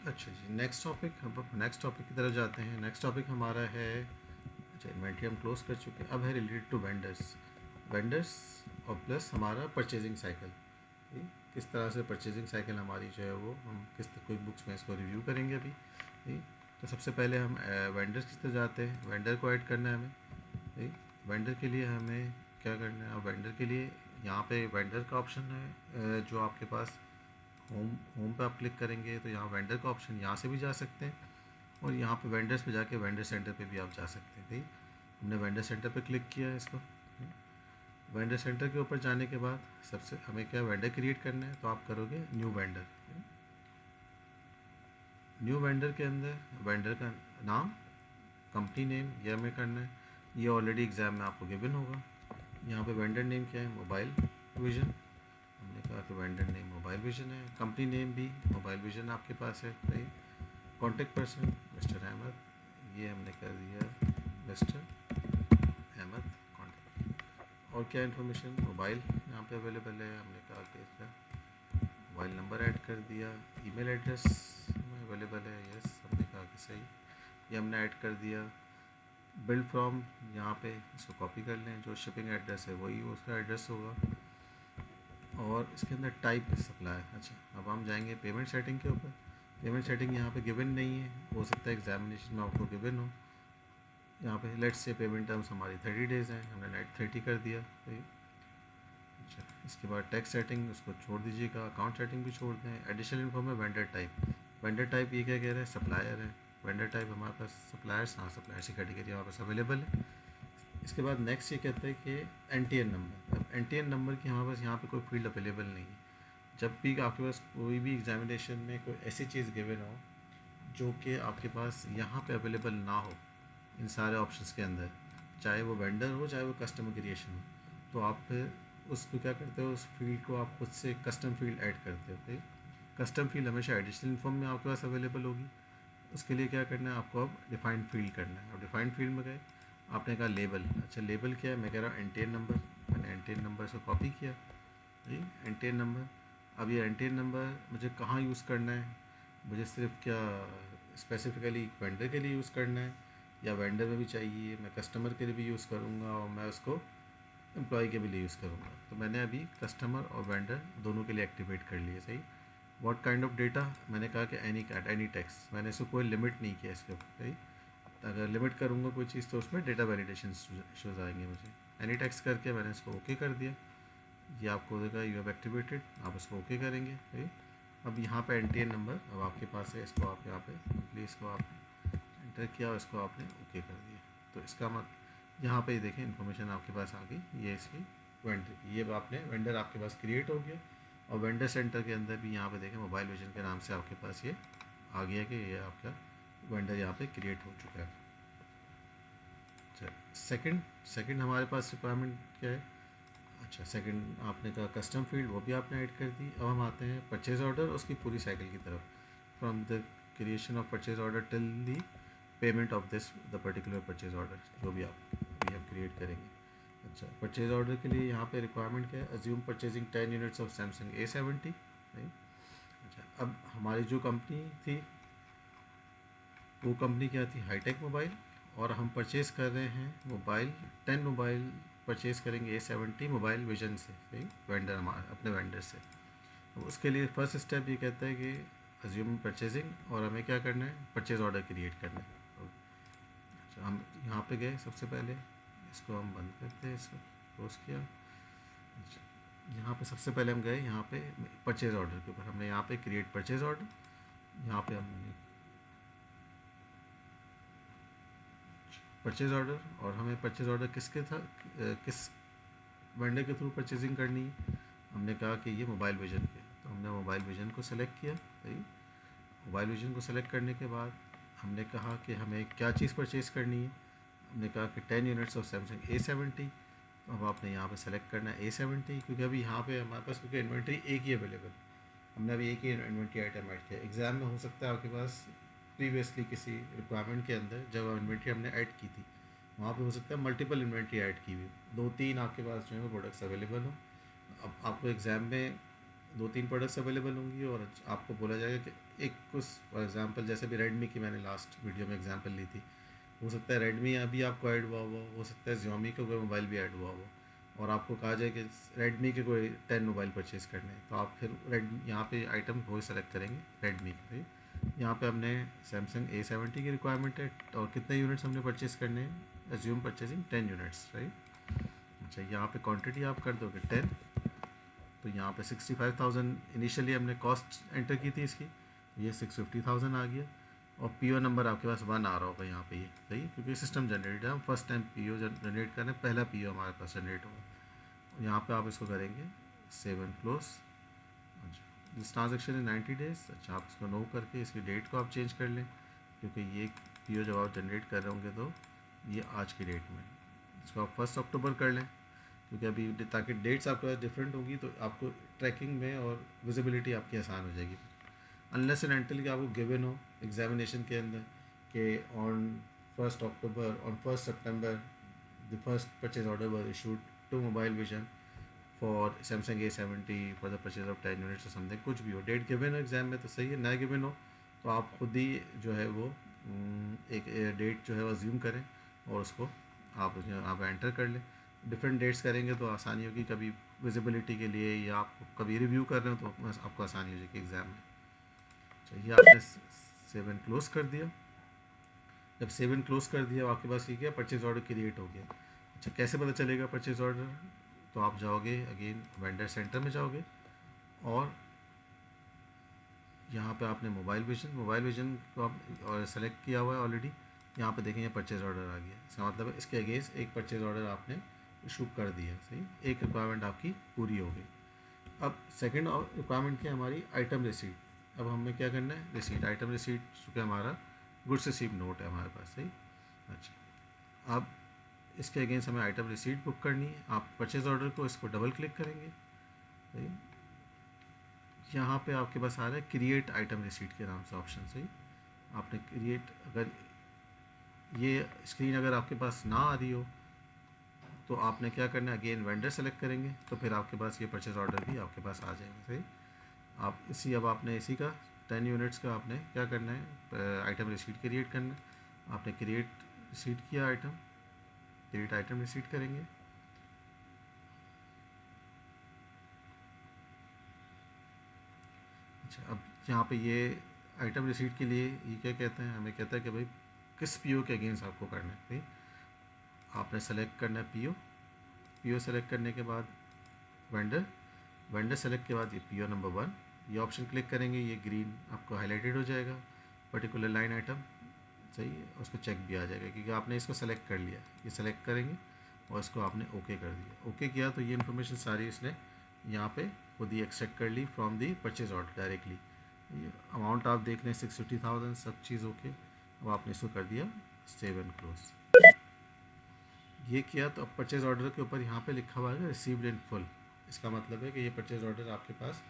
अच्छा जी, next topic की तरफ जाते हैं। नेक्स्ट टॉपिक हमारा है, अच्छा इन्वेंट्री हम क्लोज कर चुके हैं, अब है रिलेटेड टू वेंडर्स और प्लस हमारा परचेजिंग साइकिल। किस तरह से परचेजिंग साइकिल हमारी जो है वो हम किस कोई बुक्स में इसको रिव्यू करेंगे अभी। ठीक, तो सबसे पहले हम वेंडर्स की तरफ जाते हैं। वेंडर को ऐड करना है हमें। ठीक, वेंडर के लिए हमें क्या करना है, और वेंडर के लिए यहाँ पे वेंडर का ऑप्शन है, जो आपके पास होम होम पे आप क्लिक करेंगे तो यहाँ वेंडर का ऑप्शन यहाँ से भी जा सकते हैं, और यहाँ पे वेंडर्स पे जाके वेंडर सेंटर पे भी आप जा सकते हैं। ठीक, हमने वेंडर सेंटर पे क्लिक किया है इसको। वेंडर सेंटर के ऊपर जाने के बाद सबसे हमें क्या वेंडर क्रिएट करना है, तो आप करोगे न्यू वेंडर। न्यू वेंडर के अंदर वेंडर का नाम, कंपनी नेम ये हमें करना है। ये ऑलरेडी एग्ज़ाम में आपको गिवन होगा। यहाँ पे वेंडर नेम क्या है, मोबाइल विजन। हमने कहा कि वेंडर नेम मोबाइल विजन है। कंपनी नेम भी मोबाइल विजन आपके पास है। सही। कॉन्टेक्ट पर्सन मिस्टर अहमद, ये हमने कर दिया मिस्टर अहमद कॉन्टेक्ट। और क्या इन्फॉर्मेशन, मोबाइल यहाँ पे अवेलेबल है, हमने कहा कि इसका मोबाइल नंबर ऐड कर दिया। ईमेल एड्रेस अवेलेबल है, यस हमने कहा कि सही, ये हमने ऐड कर दिया। बिल्ड फ्रॉम यहाँ पे इसको कॉपी कर लें, जो शिपिंग एड्रेस है वही उसका एड्रेस होगा। और इसके अंदर टाइप सप्लाई। अच्छा, अब हम जाएंगे पेमेंट सेटिंग के ऊपर। पेमेंट सेटिंग यहाँ पे गिवन नहीं है, हो सकता है एग्जामिनेशन में आपको गिवन हो। यहाँ पे लेट्स से पेमेंट टर्म्स हमारी 30 डेज़ हैं, हमने नेट 30 कर दिया। सही। अच्छा, इसके बाद टैक्स सेटिंग उसको छोड़ दीजिएगा, अकाउंट सेटिंग भी छोड़ दें। एडिशनल इन्फॉर्म है वेंडर टाइप। वेंडर टाइप ये क्या कह रहे हैं, सप्लायर है। वेंडर टाइप हमारे पास सप्लायर्स, हाँ सप्लायर्स की कैटेगरी हमारे पास अवेलेबल है। इसके बाद नेक्स्ट ये कहता है कि NTN नंबर। अब NTN नंबर की हमारे पास यहाँ पे कोई फील्ड अवेलेबल नहीं है। जब भी आपके पास कोई भी एग्जामिनेशन में कोई ऐसी चीज़ गिवन हो जो कि आपके पास यहाँ पे अवेलेबल ना हो इन सारे ऑप्शंस के अंदर, चाहे वो वेंडर हो चाहे वो कस्टमर क्रिएशन हो, तो आप फिर उसको क्या करते हो, उस फील्ड को आप खुद से कस्टम फील्ड ऐड करते हो। ठीक, कस्टम फील्ड हमेशा एडिशनल इन्फॉर्म में आपके पास अवेलेबल होगी। उसके लिए क्या करना है आपको, अब डिफाइंड फील्ड करना है। अब डिफाइंड फील्ड में गए, आपने कहा लेबल। अच्छा, लेबल क्या है, मैं कह रहा हूँ NTN नंबर। मैंने NTN नंबर से कॉपी किया। जी, NTN नंबर। अब ये NTN नंबर मुझे कहाँ यूज़ करना है, मुझे सिर्फ क्या स्पेसिफिकली वेंडर के लिए यूज़ करना है, या वेंडर में भी चाहिए, मैं कस्टमर के लिए भी यूज़ करूँगा और मैं उसको एम्प्लॉय के भी लिए यूज़ करूँगा। तो मैंने अभी कस्टमर और वेंडर दोनों के लिए एक्टिवेट कर लिए। सही। व्हाट काइंड ऑफ डेटा, मैंने कहा कि एनी टेक्स्ट, मैंने इसको कोई लिमिट नहीं किया इसके ऊपर। सही, अगर लिमिट करूँगा कोई चीज़ तो उसमें डेटा वैलिडेशन इशूज़ आएंगे मुझे। एनी टेक्स्ट करके मैंने इसको ओके कर दिया। ये आपको देगा यू हैव एक्टिवेटेड, आप इसको ओके करेंगे। सही। अब यहाँ पे NTN नंबर अब आपके पास है, इसको आप यहाँ पे सिंपली इसको आप एंटर किया और इसको आपने ओके कर दिया। तो इसका मत यहाँ पे देखें इन्फॉर्मेशन आपके पास आ गई, ये इसकी वेंडर, ये आपने वेंडर आपके पास क्रिएट हो गया। और वेंडर सेंटर के अंदर भी यहाँ पे देखें मोबाइल विजन के नाम से आपके पास ये आ गया कि ये आपका वेंडर यहाँ पे क्रिएट हो चुका है। अच्छा, सेकंड सेकंड हमारे पास रिक्वायरमेंट क्या है। अच्छा, सेकंड आपने कहा कस्टम फील्ड, वो भी आपने ऐड कर दी। अब हम आते हैं परचेज ऑर्डर, उसकी पूरी साइकिल की तरफ। From the creation of purchase order till the payment of this the particular purchase order, जो भी आप अभी हम क्रिएट करेंगे। अच्छा, परचेज ऑर्डर के लिए यहाँ पे रिक्वायरमेंट क्या है, assume purchasing 10 units of Samsung A70। नहीं। अच्छा, अब हमारी जो कंपनी थी वो कंपनी क्या थी, हाईटेक मोबाइल। और हम परचेज़ कर रहे हैं मोबाइल, 10 मोबाइल परचेज़ करेंगे A70 मोबाइल विजन से। सही, वेंडर हमारे अपने वेंडर से। अब उसके लिए फर्स्ट स्टेप ये कहता है कि अज्यूम परचेजिंग, और हमें क्या करना है, परचेज़ ऑर्डर क्रिएट करना है। अच्छा, हम यहाँ पे गए, सबसे पहले इसको हम बंद करते हैं, इसको क्लोज किया। अच्छा, यहाँ पे सबसे पहले हम गए यहाँ पे परचेज़ ऑर्डर के ऊपर, हमने यहाँ पे क्रिएट परचेज़ ऑर्डर, यहाँ पे हमने परचेज़ ऑर्डर, और हमें परचेज़ ऑर्डर किसके था, किस वेंडर के थ्रू परचेजिंग करनी है। हमने कहा कि ये मोबाइल विजन के, तो हमने मोबाइल विजन को सेलेक्ट किया। सही, मोबाइल विजन को सेलेक्ट करने के बाद हमने कहा कि हमें क्या चीज़ परचेज़ करनी है। हमने कहा कि 10 यूनिट्स ऑफ सैमसंग A70। तो अब आपने यहाँ पे सेलेक्ट करना है A70, क्योंकि अभी यहाँ पे हमारे पास क्योंकि इन्वेंट्री एक ही अवेलेबल, हमने अभी एक ही इन्वेंट्री आइटम ऐड किया। एग्ज़ाम में हो सकता है आपके पास प्रीवियसली किसी रिक्वायरमेंट के अंदर जब इन्वेंट्री हमने ऐड की थी वहाँ पे हो सकता है मल्टीपल इन्वेंट्री ऐड की हुई, 2-3 आपके पास जो है वो प्रोडक्ट्स अवेलेबल हो। अब आपको एग्ज़ाम में दो तीन प्रोडक्ट्स अवेलेबल होंगी और आपको बोला जाएगा कि एक कुछ फॉर एग्जांपल जैसे भी रेडमी की मैंने लास्ट वीडियो में एग्जांपल ली थी, हो सकता है रेडमी अभी आपको ऐड हुआ हुआ हो सकता है Xiaomi का कोई मोबाइल भी ऐड हुआ हो और आपको कहा जाए कि रेडमी के कोई 10 मोबाइल परचेज़ करने हैं, तो आप फिर रेड यहाँ पे आइटम वो सेलेक्ट करेंगे रेडमी के। यहाँ पे हमने सैमसंग A70 की रिक्वायरमेंट है और कितने यूनिट्स हमने परचेज़ करने हैं, एज्यूम परचेजिंग 10 यूनिट्स, राइट। अच्छा, यहाँ पे क्वांटिटी आप कर दोगे 10, तो यहाँ पे 65,000 इनिशियली हमने कॉस्ट एंटर की थी इसकी, ये 650,000 आ गया और पीओ नंबर आपके पास 1 आ रहा होगा यहाँ पे, ये सही, क्योंकि सिस्टम जनरेट है, हम फर्स्ट टाइम पीओ जनरेट कर रहे हैं, पहला पीओ हमारे पास जनरेट होगा। यहाँ पे आप इसको करेंगे सेव एंड क्लोज। अच्छा, दिस ट्रांजेक्शन इन 90 डेज। अच्छा, आप इसको नो करके इसकी डेट को आप चेंज कर लें, क्योंकि ये पीओ जब आप जनरेट कर रहे होंगे तो ये आज की डेट में, इसको आप 1 अक्टूबर कर लें, क्योंकि अभी ताकि डेट्स आपके पास डिफरेंट होगी तो आपको ट्रैकिंग में और विजिबिलिटी आपकी आसान हो जाएगी। अनलेस एंड अनटिल कि आपको गिवन हो एग्जामिनेशन के अंदर कि on 1 October on 1 September the first purchase order was issued to Mobile Vision for Samsung A70 for the purchase of 10 units something, कुछ भी हो, डेट गिवन हो एग्जाम में तो सही है, ना गिवन हो तो आप खुद ही जो है वो एक डेट जो है वो अज्यूम करें और उसको आप एंटर कर लें। डिफरेंट डेट्स करेंगे तो आसानी होगी, कभी विजिबिलिटी के लिए या आप कभी रिव्यू कर रहे हो तो आपको आसानी हो जाएगी एग्ज़ाम में। चाहिए आपने सेव एंड क्लोज कर दिया। जब सेव एंड क्लोज कर दिया आपके पास ये क्या परचेज ऑर्डर क्रिएट हो गया। अच्छा, कैसे पता चलेगा परचेज ऑर्डर, तो आप जाओगे अगेन वेंडर सेंटर में जाओगे और यहाँ पे आपने मोबाइल विजन को आप और सेलेक्ट किया हुआ है ऑलरेडी, यहाँ पे देखेंगे परचेज ऑर्डर आ गया, इसका मतलब है इसके अगेंस्ट एक परचेज ऑर्डर आपने इशू कर दिया, सही, एक रिक्वायरमेंट आपकी पूरी हो गई। अब सेकंड रिक्वायरमेंट क्या है हमारी, आइटम रिसीट। अब हमें क्या करना है, रिसीट, आइटम रिसीट, चूँकि हमारा गुड्स रिसीव नोट है हमारे पास, सही। अच्छा, अब इसके अगेंस्ट हमें आइटम रिसीट बुक करनी है, आप परचेज ऑर्डर को इसको डबल क्लिक करेंगे, सही। यहाँ पे आपके पास आ रहा है क्रिएट आइटम रिसीट के नाम से ऑप्शन, सही। आपने क्रिएट, अगर ये स्क्रीन अगर आपके पास ना आ रही हो तो आपने क्या करना है, अगेन वेंडर सेलेक्ट करेंगे तो फिर आपके पास ये परचेज ऑर्डर भी आपके पास आ जाएगा, सही। आप अब आपने इसी का 10 यूनिट्स का आपने क्या करना है, आइटम रिसीट क्रिएट करना है। आपने क्रिएट रिसीट किया, क्रिएट आइटम रिसीट करेंगे। अच्छा, अब यहाँ पे ये आइटम रिसीट के लिए ये क्या कहते हैं, हमें कहता है कि भाई किस पीओ के अगेंस्ट आपको करना है, भाई आपने सेलेक्ट करना है पीओ सेलेक्ट करने के बाद वेंडर सेलेक्ट के बाद ये पीओ नंबर 1, ये ऑप्शन क्लिक करेंगे, ये ग्रीन आपको हाईलाइटेड हो जाएगा, पर्टिकुलर लाइन आइटम, सही है, उस पर चेक भी आ जाएगा क्योंकि आपने इसको सेलेक्ट कर लिया। ये सेलेक्ट करेंगे और इसको आपने ओके कर दिया, ओके किया तो ये इन्फॉर्मेशन सारी इसने यहाँ पे खुद ही एक्सट्रैक्ट कर ली from the purchase order directly. ये अमाउंट आप देख लें 650,000, सब चीज़ ओके। अब आपने इसको कर दिया सेव एंड क्लोज, ये किया तो अब परचेज ऑर्डर के ऊपर यहाँ पे लिखा हुआ है रिसीव्ड इन फुल। इसका मतलब है कि ये परचेज ऑर्डर आपके पास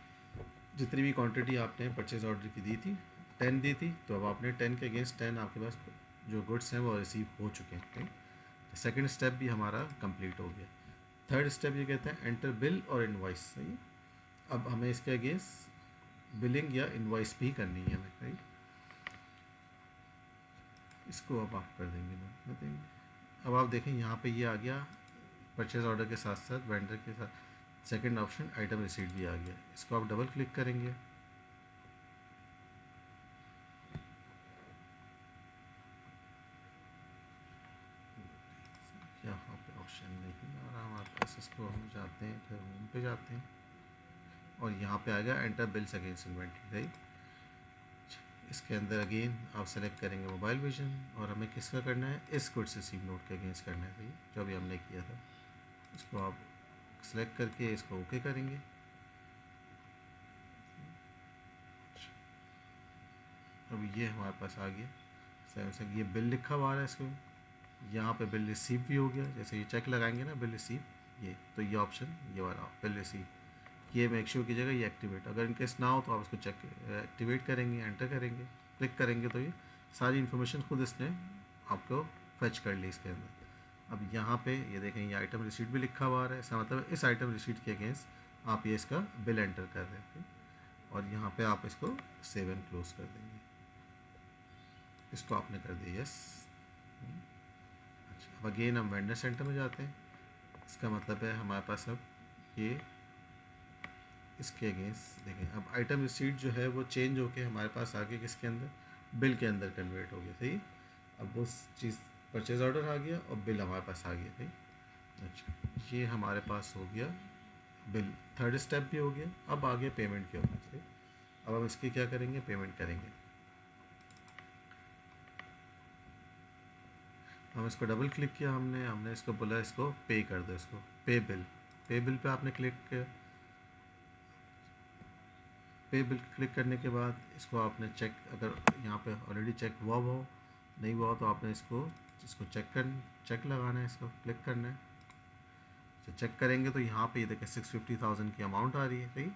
जितनी भी क्वांटिटी आपने परचेज ऑर्डर की दी थी 10 दी थी, तो अब आपने 10 के अगेंस्ट 10 आपके पास जो गुड्स हैं वो रिसीव हो चुके हैं। सेकंड स्टेप भी हमारा कंप्लीट हो गया। थर्ड स्टेप ये कहते हैं एंटर बिल और इनवॉइस, सही। अब हमें इसके अगेंस्ट बिलिंग या इनवॉइस भी करनी है हमें, सही। इसको अब आप कर देंगे। अब आप देखें यहाँ पे ये आ गया परचेज ऑर्डर के साथ साथ वेंडर के साथ सेकंड ऑप्शन आइटम रिसीट भी आ गया। इसको आप डबल क्लिक करेंगे, यहाँ पे ऑप्शन नहीं आ रहा हमारे पास, इसको हम जाते हैं फिर होम पे जाते हैं और यहाँ पे आ गया enter bills against inventory, right. इसके अंदर अगेन आप सेलेक्ट करेंगे मोबाइल विजन और हमें किसका करना है, इस गुड्स रिसीव नोट के अगेंस्ट करना है, सही, जो अभी हमने किया था। इसको आप सेलेक्ट करके इसको ओके करेंगे। अब ये हमारे पास आ गया सैमसंग, ये बिल लिखा हुआ आ रहा है, इसको यहाँ पे बिल रिसीव भी हो गया। जैसे ये चेक लगाएंगे ना बिल रिसीव, ये तो ये ऑप्शन ये वाला बिल रिसीव, ये मेक श्योर कीजिएगा ये एक्टिवेट, अगर इनकेस ना हो तो आप इसको चेक एक्टिवेट करेंगे, एंटर करेंगे, क्लिक करेंगे तो ये सारी इन्फॉर्मेशन खुद इसने आपको फैच कर ली इसके अंदर। अब यहाँ पे ये देखें ये आइटम रिसीट भी लिखा हुआ आ रहा है, इसका मतलब इस आइटम रिसीट के अगेंस्ट आप ये इसका बिल एंटर कर रहे हैं और यहाँ पे आप इसको सेव एंड क्लोज कर देंगे। इसको आपने कर दिया यस। अच्छा, अब अगेन हम वेंडर सेंटर में जाते हैं। इसका मतलब है हमारे पास अब ये इसके अगेंस्ट देखें, अब आइटम रिसीट जो है वो चेंज होके हमारे पास आगे किसके अंदर, बिल के अंदर कन्वर्ट हो गया। सही, अब वो चीज़ परचेज ऑर्डर आ गया और बिल हमारे पास आ गया। सही, अच्छा ये हमारे पास हो गया बिल, थर्ड स्टेप भी हो गया। अब आ गया पेमेंट के ऊपर। सही, अब हम इसकी क्या करेंगे, पेमेंट करेंगे। हम इसको डबल क्लिक किया, हमने इसको बोला इसको पे कर दो, इसको पे बिल। पे बिल पे आपने क्लिक किया। पे बिल क्लिक करने के बाद इसको आपने चेक, अगर यहाँ पे ऑलरेडी चेक हुआ हो, नहीं हुआ हो तो आपने इसको चेक लगाना है, इसको क्लिक करना है। तो चेक करेंगे तो यहाँ पे ये देखें 650,000 की अमाउंट आ रही है। सही,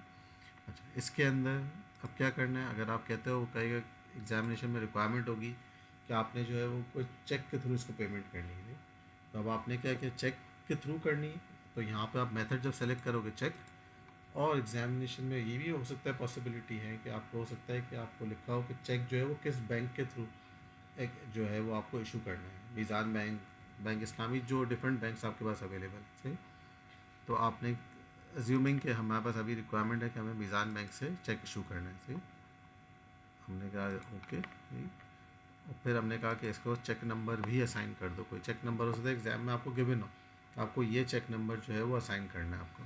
अच्छा इसके अंदर अब क्या करना है, अगर आप कहते हो कहीं एग्जामिनेशन में रिक्वायरमेंट होगी कि आपने जो है वो कोई चेक के थ्रू इसको पेमेंट करनी है, तो अब आपने क्या किया, चेक के थ्रू करनी है। तो यहाँ पे आप मेथड जब सेलेक्ट करोगे चेक, और एग्जामिनेशन में ये भी हो सकता है, पॉसिबिलिटी है कि आपको हो सकता है कि आपको लिखा हो कि चेक जो है वो किस बैंक के थ्रू एक जो है वो आपको इशू करना है, मीज़ान बैंक, बैंक इस्लामी, जो डिफरेंट बैंक्स आपके पास अवेलेबल है। सही, तो आपने अज्यूमिंग कि हमारे पास अभी रिक्वायरमेंट है कि हमें मीज़ान बैंक से चेक इशू करना है। सही, हमने कहा ओके। सही, और फिर हमने कहा कि इसको चेक नंबर भी असाइन कर दो, कोई चेक नंबर हो सकता है एग्ज़ाम में आपको गिवन हो, तो आपको ये चेक नंबर जो है वो असाइन करना है आपको।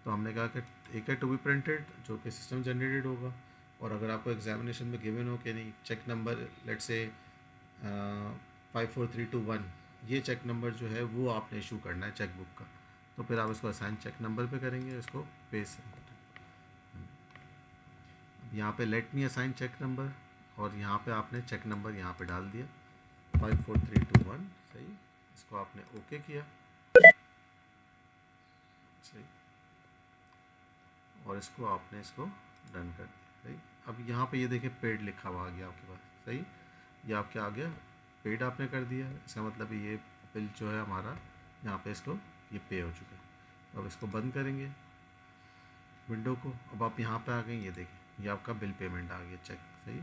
तो हमने कहा कि एक है टू बी प्रिंटेड, जो कि सिस्टम जनरेटेड होगा, और अगर आपको एग्जामिनेशन में गिवन हो कि नहीं चेक नंबर लेट्स से 54321, ये चेक नंबर जो है वो आपने इशू करना है चेक बुक का, तो फिर आप इसको असाइन चेक नंबर पे करेंगे, इसको पे से। यहाँ पे let me assign cheque number, और यहाँ पे आपने चेक नंबर यहाँ पे डाल दिया 54321। सही, इसको आपने ओके किया। सही, और इसको आपने इसको डन कर दिया। सही, अब यहाँ पे ये देखिए पेड लिखा हुआ आ गया आपके पास। सही, ये आपके आ गया पेड, आपने कर दिया, इसका मतलब ये बिल जो है हमारा यहाँ पे इसको ये पे हो चुका है। अब इसको बंद करेंगे विंडो को। अब आप यहाँ पे आ गए, ये देखिए ये आपका बिल पेमेंट आ गया चेक। सही,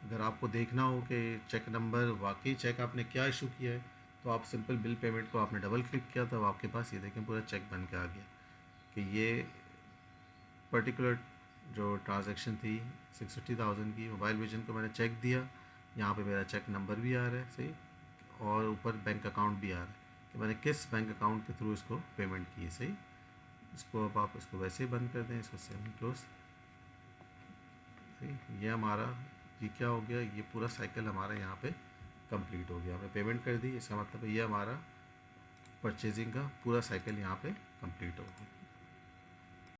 अगर आपको देखना हो कि चेक नंबर वाकई चेक आपने क्या इशू किया है, तो आप सिंपल बिल पेमेंट को आपने डबल क्लिक किया, तो आपके पास ये देखें पूरा चेक बन के आ गया कि ये पर्टिकुलर जो ट्रांजैक्शन थी 650,000 की, मोबाइल विजन को मैंने चेक दिया, यहाँ पे मेरा चेक नंबर भी आ रहा है। सही, और ऊपर बैंक अकाउंट भी आ रहा है कि मैंने किस बैंक अकाउंट के थ्रू इसको पेमेंट की है। सही, इसको अब आप इसको वैसे ही बंद कर दें, इसको सेव क्लोज। सही, ये हमारा ये क्या हो गया, ये पूरा साइकिल हमारा यहाँ पे कंप्लीट हो गया, हमने पेमेंट कर दी, इसका मतलब ये हमारा परचेजिंग का पूरा साइकिल यहाँ पे कंप्लीट हो गया।